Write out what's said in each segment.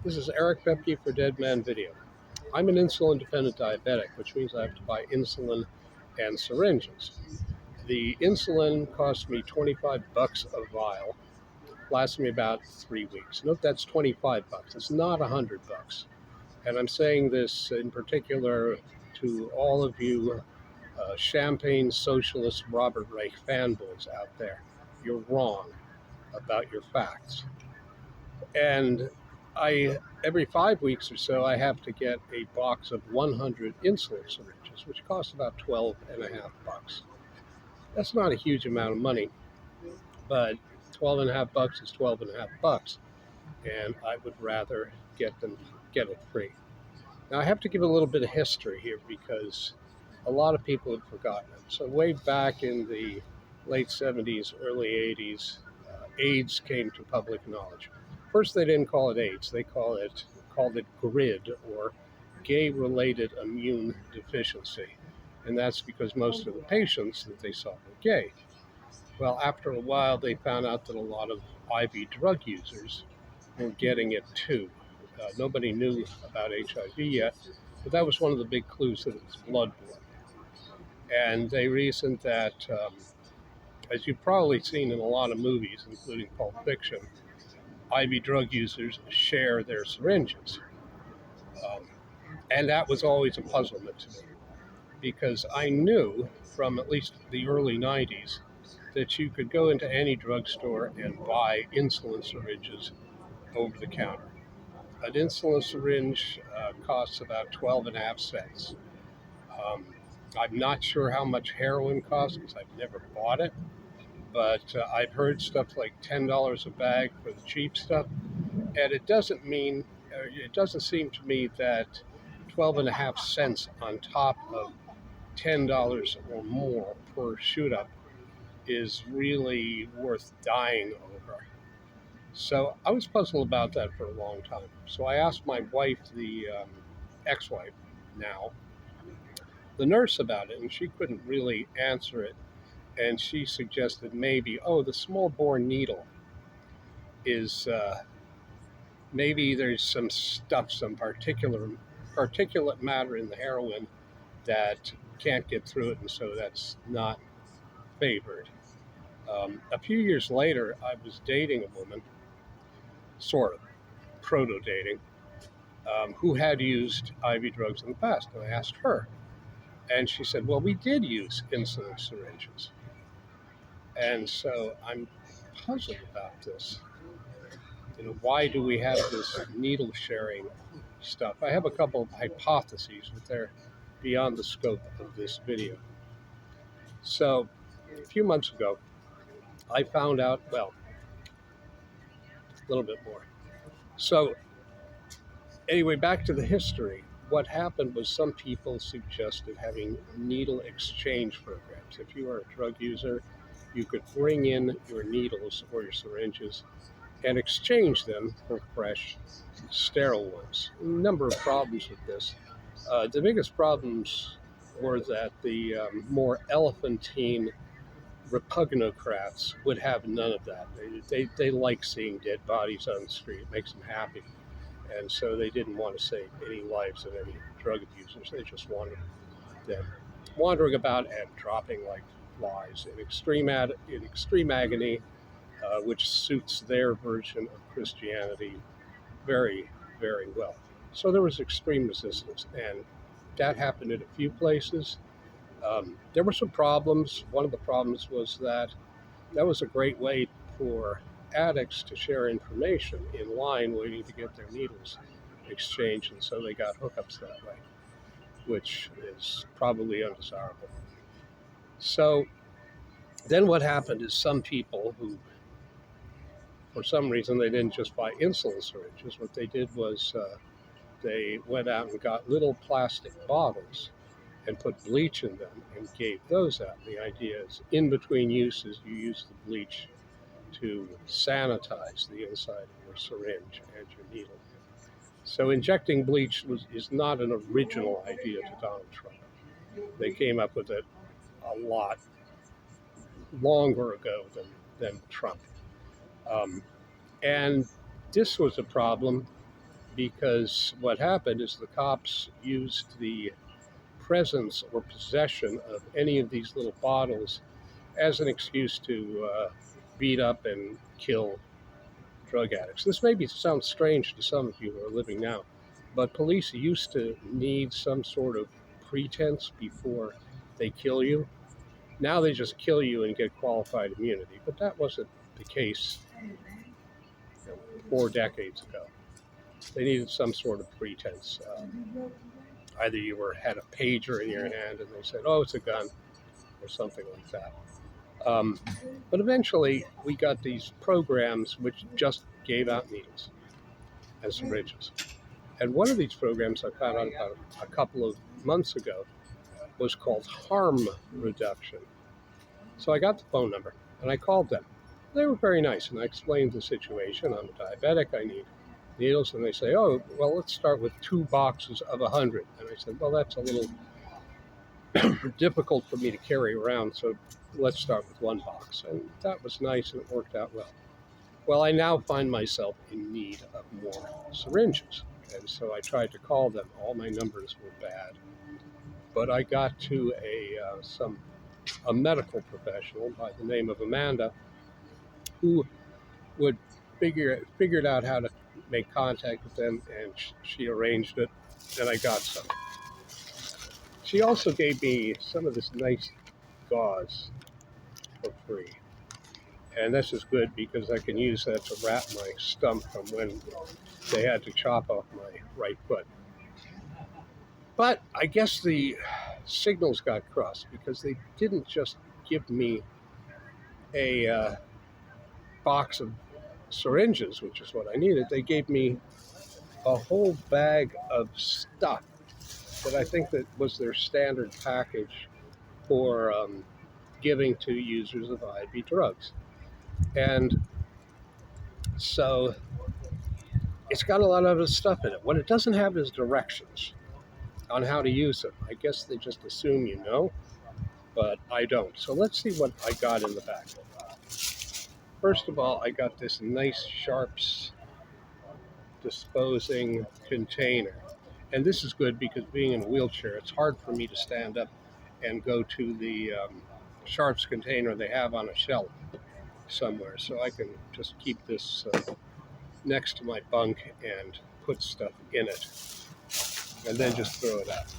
This is Eric Bepke for Dead Man Video. I'm an insulin-dependent diabetic, which means I have to buy insulin and syringes. The insulin costs me 25 bucks a vial, lasts me about 3 weeks. Note that's 25 bucks. It's not 100 bucks. And I'm saying this in particular to all of you champagne socialist Robert Reich fanboys out there. You're wrong about your facts. And I every 5 weeks or so I have to get a box of 100 insulin syringes, which costs about 12 and a half bucks. That's not a huge amount of money, but 12 and a half bucks is 12 and a half bucks, and I would rather get it free. Now I have to give a little bit of history here because a lot of people have forgotten it. So way back in the late 70s, early 80s, AIDS came to public knowledge. First, they didn't call it AIDS; they called it GRID, or gay-related immune deficiency, and that's because most of the patients that they saw were gay. Well, after a while, they found out that a lot of IV drug users were getting it too. Nobody knew about HIV yet, but that was one of the big clues that it was bloodborne. And they reasoned that, as you've probably seen in a lot of movies, including Pulp Fiction, IV drug users share their syringes. Um, and that was always a puzzlement to me because I knew from at least the early 90s that you could go into any drugstore and buy insulin syringes over the counter. An insulin syringe costs about 12 and a half cents. Um, I'm not sure how much heroin costs because I've never bought it, but I've heard stuff like $10 a bag for the cheap stuff, and it doesn't seem to me that 12 and a half cents on top of $10 or more per shoot up is really worth dying over. So I was puzzled about that for a long time. So I asked my wife, the ex-wife now, the nurse about it, and she couldn't really answer it. And she suggested maybe, the small bore needle is maybe there's some stuff, some particulate matter in the heroin that can't get through it, and so that's not favored. A few years later, I was dating a woman, sort of proto dating, who had used IV drugs in the past. And I asked her, and she said, well, we did use insulin syringes. And so I'm puzzled about this. Why do we have this needle sharing stuff? I have a couple of hypotheses, but they're beyond the scope of this video. So a few months ago, I found out, well, a little bit more. So anyway, back to the history. What happened was some people suggested having needle exchange programs. If you are a drug user, you could bring in your needles or your syringes and exchange them for fresh, sterile ones. A number of problems with this. The biggest problems were that the more elephantine repugnocrats would have none of that. They like seeing dead bodies on the street. It makes them happy. And so they didn't want to save any lives of any drug abusers. They just wanted them wandering about and dropping like flies in extreme agony, which suits their version of Christianity very, very well. So there was extreme resistance, and that happened in a few places. There were some problems. One of the problems was that was a great way for addicts to share information in line waiting to get their needles exchanged, and so they got hookups that way, which is probably undesirable. So then what happened is some people who, for some reason, they didn't just buy insulin syringes. What they did was they went out and got little plastic bottles and put bleach in them and gave those out. The idea is in between uses, you use the bleach to sanitize the inside of your syringe and your needle. So injecting bleach is not an original idea to Donald Trump. They came up with it a lot longer ago than Trump. And this was a problem because what happened is the cops used the presence or possession of any of these little bottles as an excuse to beat up and kill drug addicts. This maybe sounds strange to some of you who are living now, but police used to need some sort of pretense before they kill you. Now they just kill you and get qualified immunity, but that wasn't the case 4 decades ago. They needed some sort of pretense. Either you had a pager in your hand and they said, "Oh, it's a gun," or something like that. Um, but eventually, we got these programs which just gave out needles and syringes. And one of these programs I found out about a couple of months ago was called harm reduction. So I got the phone number and I called them. They were very nice, and I explained the situation. I'm a diabetic, I need needles. And they say, "Oh, well, let's start with 2 boxes of 100." And I said, "Well, that's a little difficult for me to carry around, so let's start with 1 box." And that was nice, and it worked out well. Well, I now find myself in need of more syringes. And so I tried to call them. All my numbers were bad. But I got to a medical professional by the name of Amanda, who would figured out how to make contact with them, and she arranged it, and I got some. She also gave me some of this nice gauze for free, and this is good because I can use that to wrap my stump from when they had to chop off my right foot. But I guess the signals got crossed because they didn't just give me a box of syringes, which is what I needed. They gave me a whole bag of stuff that I think that was their standard package for giving to users of IV drugs. And so it's got a lot of other stuff in it. What it doesn't have is directions on how to use it. I guess they just assume you know, but I don't. So let's see what I got in the bag. First of all, I got this nice Sharps disposing container. And this is good because being in a wheelchair, it's hard for me to stand up and go to the Sharps container they have on a shelf somewhere. So I can just keep this next to my bunk and put stuff in it and then just throw it out.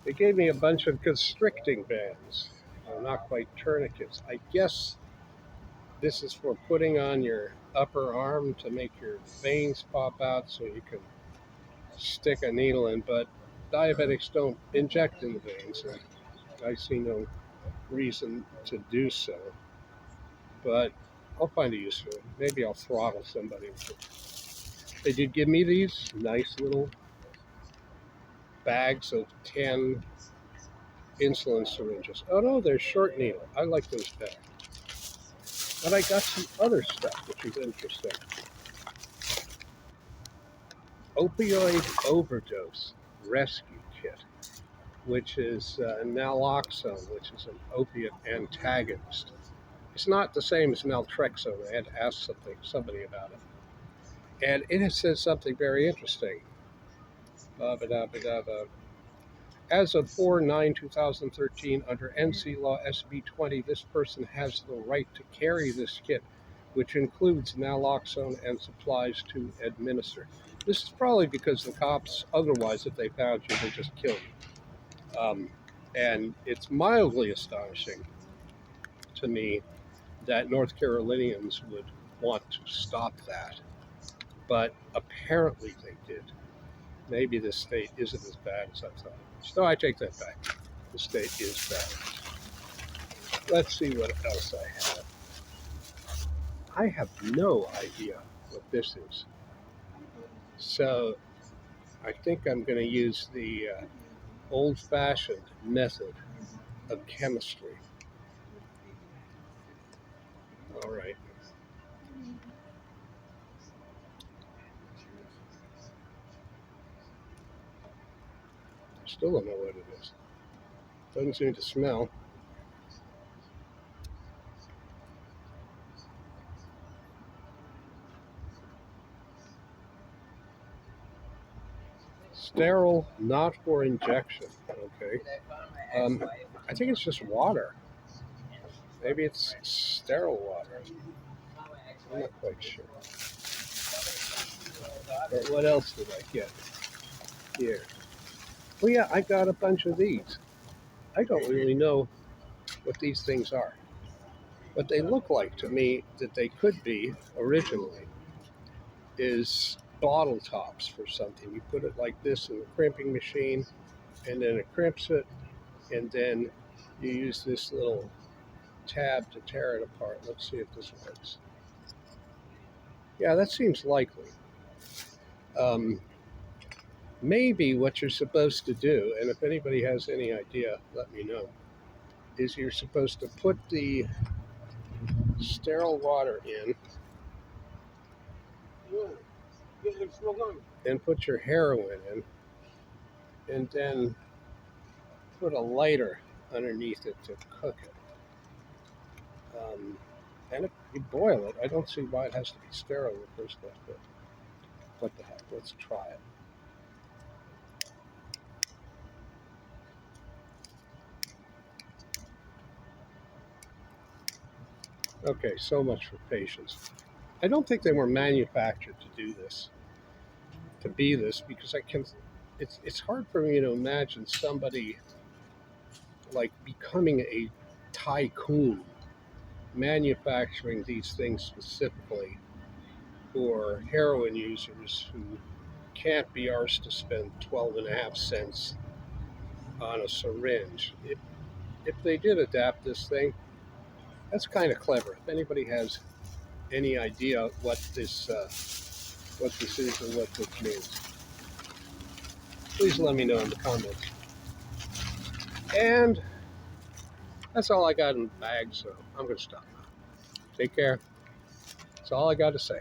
They gave me a bunch of constricting bands, not quite tourniquets. I guess this is for putting on your upper arm to make your veins pop out so you can stick a needle in, but diabetics don't inject in the veins, and I see no reason to do so. But I'll find a use for it. Maybe I'll throttle somebody with it. They did give me these nice little bags of 10 insulin syringes. Oh no, they're short needle. I like those better. But I got some other stuff, which is interesting. Opioid overdose rescue kit, which is naloxone, which is an opiate antagonist. It's not the same as naltrexone. I had to ask somebody about it. And it says something very interesting. As of 4/9/2013, under NC Law SB 20, this person has the right to carry this kit, which includes naloxone and supplies to administer. This is probably because the cops, otherwise, if they found you, they just kill you. And it's mildly astonishing to me that North Carolinians would want to stop that. But apparently they did. Maybe this state isn't as bad as I thought. So I take that back. The state is bad. Let's see what else I have. I have no idea what this is. So I think I'm going to use the old-fashioned method of chemistry. All right. I still don't know what it is. Doesn't seem to smell. Sterile, not for injection. Okay. I think it's just water. Maybe it's sterile water. I'm not quite sure. But what else did I get here? Oh yeah, I got a bunch of these. I don't really know what these things are. What they look like to me that they could be originally is bottle tops for something. You put it like this in the crimping machine, and then it crimps it, and then you use this little tab to tear it apart. Let's see if this works. Yeah, that seems likely. Um, Maybe what you're supposed to do, and if anybody has any idea, let me know, is you're supposed to put the sterile water in and put your heroin in, and then put a lighter underneath it to cook it. And if you boil it, I don't see why it has to be sterile in the first place, but what the heck, let's try it. Okay, so much for patience. I don't think they were manufactured to do this, to be this, because it's hard for me to imagine somebody like becoming a tycoon manufacturing these things specifically for heroin users who can't be arsed to spend 12.5 cents on a syringe. If they did adapt this thing, that's kind of clever. If anybody has any idea what this is or what this means, please let me know in the comments. And that's all I got in the bag, so I'm going to stop now. Take care. That's all I got to say.